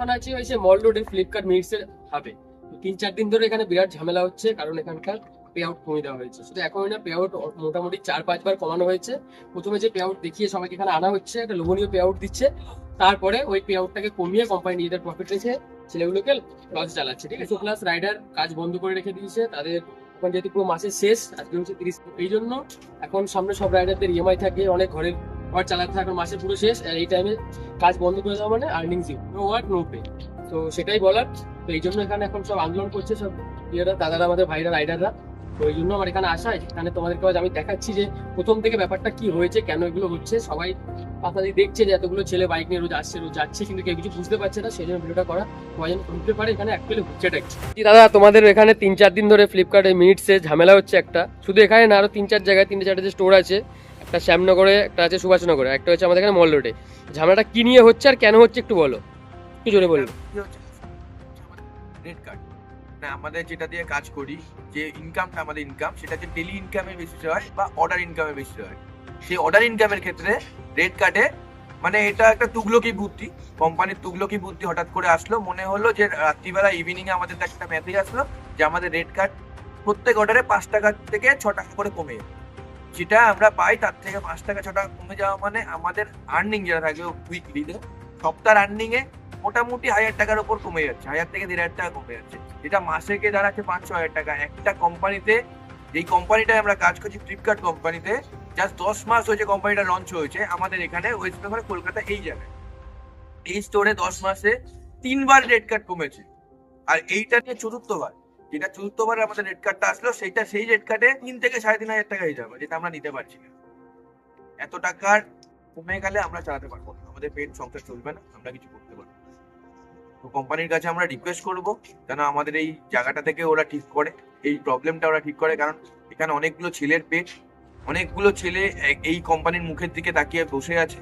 এখন আছি হয়েছে মল রোডে ফ্লিপকার্ট মিনিটস এর হাবে। 3-4 দিন ধরে এখানে বিরাট ঝামেলা হচ্ছে, কারণ এখানকার পে আউট কমিয়ে দেওয়া হয়েছে। শুধু এখন না, পে আউট মোটামুটি 4-5 বার কমানো হয়েছে। প্রথমে যে পে আউট দেখিয়ে সবাইকে এখানে আনা হচ্ছে, একটা লোভনীয় পে আউট দিচ্ছে, তারপরে ওই পে আউটটাকে কমিয়ে কোম্পানি নিজেদের প্রফিট রেখে ছেলেগুলোকে লস চালাচ্ছে। ঠিক আছে, প্লাস রাইডার কাজ বন্ধ করে রেখে দিয়েছে তাদের। এখন যেহেতু পুরো মাসের শেষ, আজকে হচ্ছে 30, এই জন্য এখন সামনে সব রাইডারদের ইএমআই থাকে, অনেক ঘর চালাতে থাকে, মাসের পুরো শেষ। আর এই টাইমে কাজ বন্ধ করে দেওয়া মানে earning zero, no work no pay. তো সেটাই বলার। তো এই জন্য এখানে এখন সব আন্দোলন করছে সব ইয়েরা, দাদারা, আমাদের ভাইরা, রাইডাররা। তো এই জন্য আমার এখানে আসা। এখানে তোমাদেরকে আজ আমি দেখাচ্ছি যে প্রথম থেকে ব্যাপারটা কি হয়েছে, কেন এগুলো হচ্ছে। সবাই পাতা দিয়ে দেখছে যে এতগুলো ছেলে বাইক নিয়ে রোজ আসছে, রোজ যাচ্ছে, কিন্তু কেউ কিছু বুঝতে পারছে না। সেই জন্য ভিডিওটা করা, সবাই যেন বুঝতে পারে এখানে অ্যাকচুয়ালি হচ্ছেটা কি। দাদা, তোমাদের এখানে 3-4 দিন ধরে ফ্লিপকার্টে মিনিটসে ঝামেলা হচ্ছে একটা, শুধু এখানে না, আরো 3-4 জায়গায় 3-4টে যে স্টোর আছে, একটা শ্যামনগরে, একটা আছে সুভাষনগরে, একটা হচ্ছে আমাদের এখানে মল রোডে। ঝামেলাটা কি নিয়ে হচ্ছে আর কেন হচ্ছে একটু বলো, একটু জোরে বললো। রেড কার্ড না, আমাদের যেটা দিয়ে কাজ করি, যে ইনকামটা আমাদের ইনকাম, সেটা যে ডেলি ইনকামের বেসিসে হয় বা অর্ডার ইনকামের বেসিসে হয়। সেই অর্ডার ইনকামের ক্ষেত্রে রেড কার্ডে মানে এটা একটা তুগলকি বুদ্ধি, কোম্পানির তুগলকি বুদ্ধি হঠাৎ করে আসলো। মনে হলো যে রাত্রিবেলা ইভিনিং এ আমাদের কাছে একটা মেসেজ আসলো যে আমাদের রেড কার্ড প্রত্যেক অর্ডারে 5 টাকা থেকে 6 টাকা করে কমে যাবে। যেটা আমরা পাই তার থেকে 5 টাকা 6 টাকা কমে যাওয়া মানে আমাদের আর্নিং যেটা থাকবে উইকলিতে, সপ্তাহের আর্নিং এ মোটামুটি 1000 টাকার উপর কমে যাচ্ছে, 1000 থেকে 1500 টাকা কমে যাচ্ছে, যেটা মাসে গিয়ে দাঁড়াচ্ছে 5-6 হাজার টাকা। একটা কোম্পানিতে, যেই কোম্পানিটায় আমরা কাজ করছি, ফ্লিপকার্ট কোম্পানিতে, জাস্ট 10 মাস হয়েছে কোম্পানিটা লঞ্চ হয়েছে আমাদের এখানে ওয়েস্ট বেঙ্গল, কলকাতা, এই জায়গায়। এই স্টোরে 10 মাসে 3 বার রেড কার্ড কমেছে। আর এইটা নিয়ে চতুর্থবার, যেটা চতুর্থবার আমাদের রেড কার্ডটা আসলো, সেইটা সেই রেড কার্ডে 3 থেকে 3,500 টাকা হয়ে যাবে, যেটা আমরা নিতে পারছি না। এত টাকার কমে গেলে আমরা চালাতে পারবো না, আমাদের পেট সংসার চলবে না, আমরা কিছু করতে পারবো না। তো কোম্পানির কাছে আমরা রিকোয়েস্ট করবো যেন আমাদের এই জায়গাটা থেকে ওরা ঠিক করে, এই প্রবলেমটা ওরা ঠিক করে। কারণ এখানে অনেকগুলো ছেলের পেট, অনেকগুলো ছেলে এই কোম্পানির মুখের দিকে তাকিয়ে বসে আছে,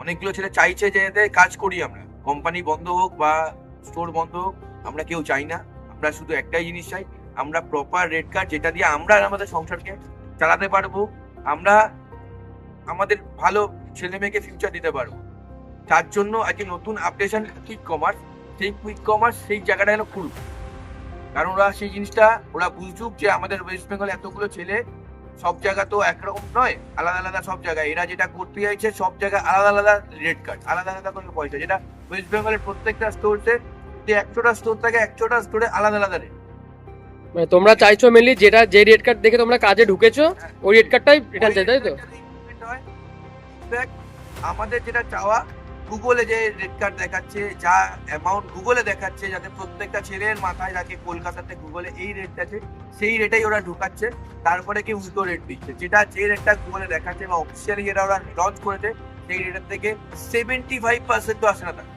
অনেকগুলো ছেলে চাইছে যে এতে কাজ করি আমরা। কোম্পানি বন্ধ হোক বা স্টোর বন্ধ হোক, আমরা কেউ চাই না। আমরা শুধু একটাই জিনিস চাই, আমরা প্রপার রেড কার্ড, যেটা দিয়ে আমরা আমাদের সংসারকে চালাতে পারবো, আমরা আমাদের ভালো ছেলে মেয়েকে ফিউচার দিতে পারবো। তার জন্য আজকে নতুন আপডেশন কুইক কমার্স, সেই কুইক কমার্স সেই জায়গাটা যেন খুলুক। কারণ ওরা সেই জিনিসটা ওরা বুঝুক যে আমাদের ওয়েস্ট বেঙ্গল এতগুলো ছেলে, সব জায়গা তো একরকম নয়, আলাদা আলাদা সব জায়গায়। এরা যেটা করতে চাইছে, সব জায়গায় আলাদা আলাদা রেড কার্ড, আলাদা আলাদা করে পয়সা, যেটা ওয়েস্ট বেঙ্গলের প্রত্যেকটা স্টোরতে যে 100টা স্টোর থাকে, 100টা স্টোরে আলাদা আলাদা রেট। মানে তোমরা চাইছো মেনলি যেটা, যে রেড কার্ড দেখে তোমরা কাজে ঢুকেছো, ওই রেড কার্ডটাই রিটার্ন চাই, তাই তো? আমাদের যেটা চাওয়া, গুগলে যে রেড কার্ড দেখাচ্ছে, যা অ্যামাউন্ট গুগলে দেখাচ্ছে, যাতে প্রত্যেকটা ছেলের মাথায় রাখে কলকাতাতে গুগলে এই রেট আছে, সেই রেটেই ওরা ঢুকাচ্ছে। তারপরে কি উল্টো রেট দিচ্ছে, যেটা যে রেটটা গুগলে দেখাচ্ছে বা অফিসিয়ালি যেটা ওরা লঞ্চ করেছে, সেই রেটের থেকে 75% তো আসে না তার,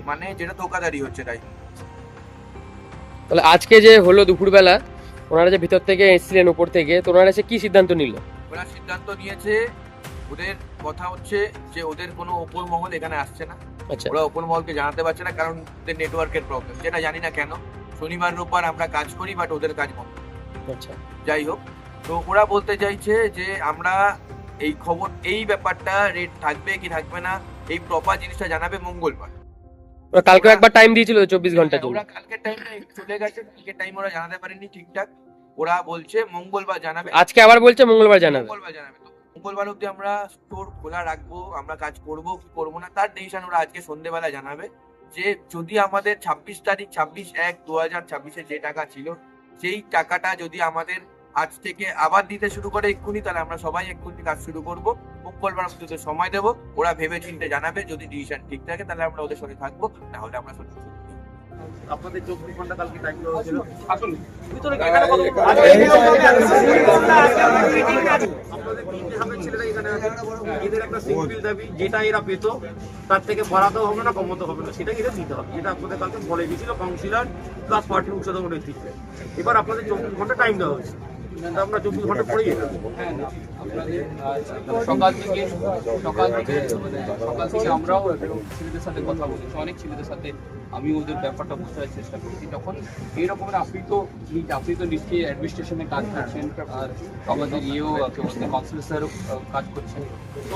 মানে যেটা ধোকাধারি হচ্ছে। তাই তাহলে আজকে যে হলো দুপুরবেলা, ওনারা যে ভিতর থেকে এসেছিলেন উপর থেকে, তো ওনারা এসে কি সিদ্ধান্ত নিল? ওরা সিদ্ধান্ত নিয়েছে, ওদের কথা হচ্ছে যে ওদের কোনো ওপর মহল এখানে আসছে না। আচ্ছা, ওরা ওপর মহলকে জানাতে পারছে না, কারণ ওদের নেটওয়ার্কের প্রবলেম, যেটা জানি না কেন। শনিবার রোববার আমরা কাজ করি, বাট ওদের কাজ বন্ধ। আচ্ছা। যাই হোক, তো ওরা বলতে চাইছে যে আমরা এই খবর, এই ব্যাপারটা রেট থাকবে কি থাকবে না, এই প্রপার জিনিসটা জানাবে মঙ্গলবার। ওরা কালকে একবার টাইম দিয়েছিল 24 ঘন্টার জন্য। ওরা কালকে টাইম চলে গেছে, কালকে টাইম ওরা জানাতে পারেনি ঠিকঠাক। ওরা বলছে মঙ্গলবার জানাবে, আজকে আবার বলছে মঙ্গলবার জানাবে। মঙ্গলবার জানাবে। তো মঙ্গলবার অব্দি আমরা স্টোর খোলা রাখবো, আমরা কাজ করবো কি করবো না তার ডিসিশন ওরা আজকে সন্ধ্যেবেলা জানাবে। যে যদি আমাদের 26 তারিখ 26/1/2026 যে টাকা ছিল, সেই টাকাটা যদি আমাদের আজ থেকে আবার দিতে শুরু করে এক্ষুনি, তাহলে আমরা সবাই এক্ষুনি কাজ শুরু করবো। মঙ্গলবার অব্দি ওদের সময় দেবো, ওরা ভেবে চিন্তে জানাবে। যদি ডিসিশন ঠিক থাকে তাহলে আমরা ওদের সঙ্গে থাকবো, নাহলে আমরা সত্যি আপনাদের 24 ঘন্টা কালকে টাইম দেওয়া হয়েছিল। আপনাদের তিনটে হাবের ছেলেরা এখানে আছে, এদের একটা সিম্পল দাবি, যেটা এরা পেতো তার থেকে বাড়াতে হবে না, কমাতে হবে না, সেটা এদের দিতে হবে, যেটা আপনাদের কালকে বলে দিয়েছিল কাউন্সিলর প্লাস পার্টি উৎসাদন নেতৃত্বে। এবার আপনাদের 24 ঘন্টা টাইম দেওয়া হয়েছে, আমরা 24 ঘন্টা পরেই যেতে হবে। সকাল থেকে আমরাও ছেলেদের সাথে কথা বলেছি, অনেক ছেলেদের সাথে আমি ওদের ব্যাপারটা বোঝার চেষ্টা করছি। যখন এইরকমের আপনি তো নিশ্চয়ই অ্যাডমিনিস্ট্রেশনে কাজ করছেন, আর আমাদের কাউন্সিলর স্যারও কাজ করছেন। তো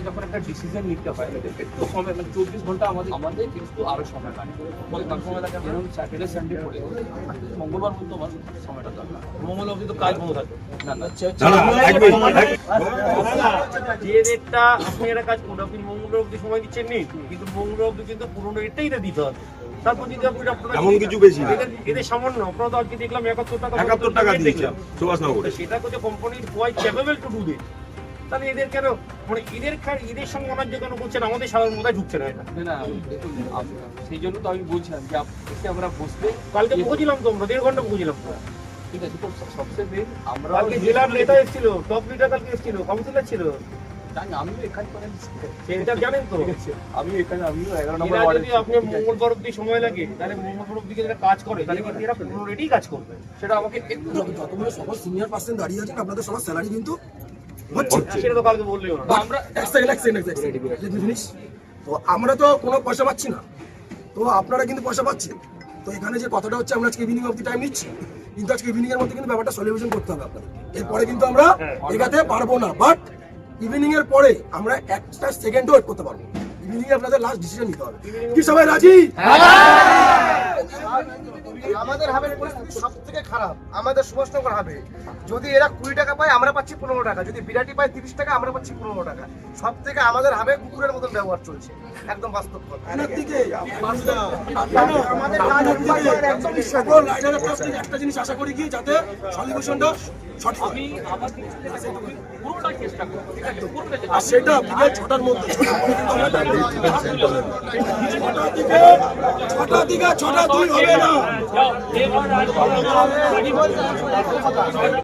যখন একটা ডিসিশন নিতে হয় একটু সময়, মানে 24 ঘন্টা আমাদের কিন্তু আরো সময় লাগে। সময় লাগে যেমন স্যাটারডে সানডে পড়ে, মঙ্গলবার পর্যন্ত আমার সময়টা দরকার। মঙ্গল অবধি তো কাজ বন্ধ থাকে। না যে রেটটা আপনি একটা কাজ করুন, আপনি মঙ্গল অবধি সময় দিচ্ছেন নি, কিন্তু মঙ্গল অবধি কিন্তু পুরোনো রেটটাই এটা দিতে হবে। তারপর যদি আপনি এমন কিছু বেশি না। এদের সামান্য আপনারা তো আজকে দেখলাম 71 টাকা দিয়েছিলাম সুভাষনগরে। সেটা হচ্ছে কোম্পানির quite capable to do this. তাহলে এদের কেন মানে এদের সঙ্গে অনার্য কেন করছেন, আমাদের সাধারণ মোদায় ঢুকছে না এটা। না দেখুন, সেই জন্য তো আমি বলছিলাম যে এসে আমরা বসতে, কালকে বুঝলাম তো আমরা 1.5 ঘন্টা বুঝলাম। ঠিক আছে। তো সবচেয়ে মেন আমরা কালকে জেলার নেতা এসেছিল, টপ লিডার কালকে এসেছিল, কাউন্সিলর ছিল। জানি, আমিও এখানে সেটা জানেন তো। আমিও 11 নম্বর এরা ওয়ার্ডে যদি আপনি মঙ্গলবার অবধি সময় লাগে, তাহলে মঙ্গলবার অবধি যদি এরা কাজ করে, তাহলে কিন্তু এরা পুরো রেটেই কাজ করবে। সেটা আমাকে একটু যতগুলো সকল সিনিয়র পার্সন দাঁড়িয়ে আছেন আপনাদের সবার স্যালারি কিন্তু হচ্ছে। সেটা তো কালকে বললেও না। আমরা এক সেকেন্ড জিনিস তো আমরা তো কোনো পয়সা পাচ্ছি না, তো আপনারা কিন্তু পয়সা পাচ্ছেন। তো এখানে যে কথাটা হচ্ছে আমরা আজকে ইভিনিং অবধি টাইম নিচ্ছি, কিন্তু আজকে ইভিনিং এর মধ্যে কিন্তু ব্যাপারটা সলিউশন করতে হবে আপনাদের। এরপরে কিন্তু আমরা এগাতে পারবো না, বাট ইভিনিং এর পরে আমরা একটা সেকেন্ডও ওয়েট করতে পারবো। ইভিনিং এ আপনাদের লাস্ট ডিসিশন নিতে হবে। কি সবাই রাজি? আমাদের হাবের পরিস্থিতি সব থেকে খারাপ, আমাদের সুভাষনগর হবে। যদি এরা 20 টাকা পায় আমরা পাচ্ছি 15 টাকা, যদি বিরাটি পায় 30 টাকা আমরা পাচ্ছি 15 টাকা। সব থেকে আমাদের হবে কুকুরের মতন ব্যবহার চলছে, একদম বাস্তব কথা। আপনার দিকে আমাদের কাজ একদম সকল রাইডারের কাছ থেকে একটা জিনিস আশা করি কি, যাতে সলিউশনটা সঠিক হয়। আমি আমার দিক থেকে পুরোটা চেষ্টা করবো, ঠিক আছে? পুরোটা চেষ্টা আর সেটা বিকেল 6টার মধ্যে 6টা থেকে 6টা 2 হবে না।